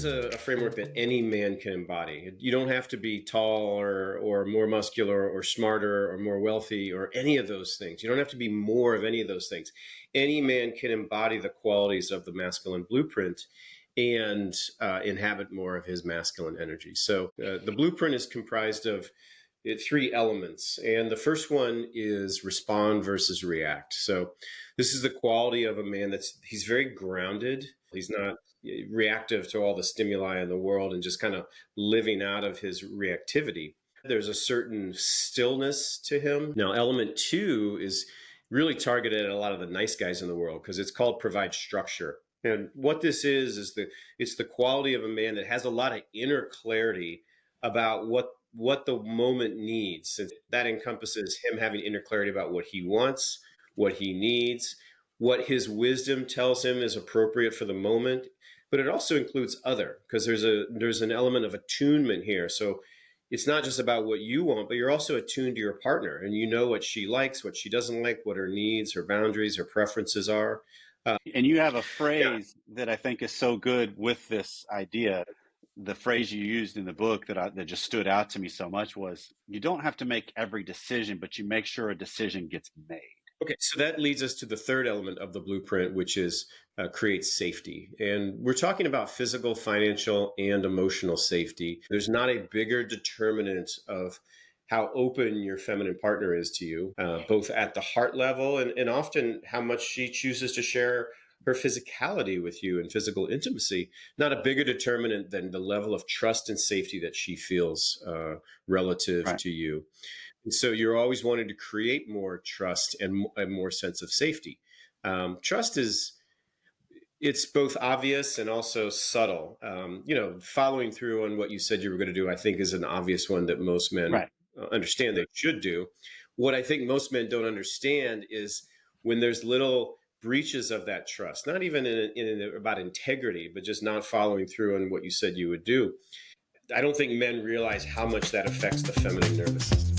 is a framework that any man can embody. You don't have to be tall or more muscular or smarter or more wealthy or any of those things. You don't have to be more of any of those things. Any man can embody the qualities of the masculine blueprint and inhabit more of his masculine energy. So the blueprint is comprised of three elements. And the first one is respond versus react. So this is the quality of a man he's very grounded. He's not reactive to all the stimuli in the world and just kind of living out of his reactivity. There's a certain stillness to him. Now, element two is really targeted at a lot of the nice guys in the world because it's called provide structure. And what this is it's the quality of a man that has a lot of inner clarity about what the moment needs. And that encompasses him having inner clarity about what he wants, what he needs, what his wisdom tells him is appropriate for the moment. But it also includes other, because there's an element of attunement here. So it's not just about what you want, but you're also attuned to your partner, and you know what she likes, what she doesn't like, what her needs, her boundaries, her preferences are. And you have a phrase that I think is so good with this idea. The phrase you used in the book that just stood out to me so much was, you don't have to make every decision, but you make sure a decision gets made. Okay, so that leads us to the third element of the blueprint, which is create safety. And we're talking about physical, financial, and emotional safety. There's not a bigger determinant of how open your feminine partner is to you, both at the heart level and often how much she chooses to share her physicality with you and physical intimacy, not a bigger determinant than the level of trust and safety that she feels relative to you. And so you're always wanting to create more trust and a more sense of safety. Trust it's both obvious and also subtle. Following through on what you said you were going to do, I think is an obvious one that most men understand they should do. What I think most men don't understand is when there's little breaches of that trust, not even about integrity, but just not following through on what you said you would do. I don't think men realize how much that affects the feminine nervous system.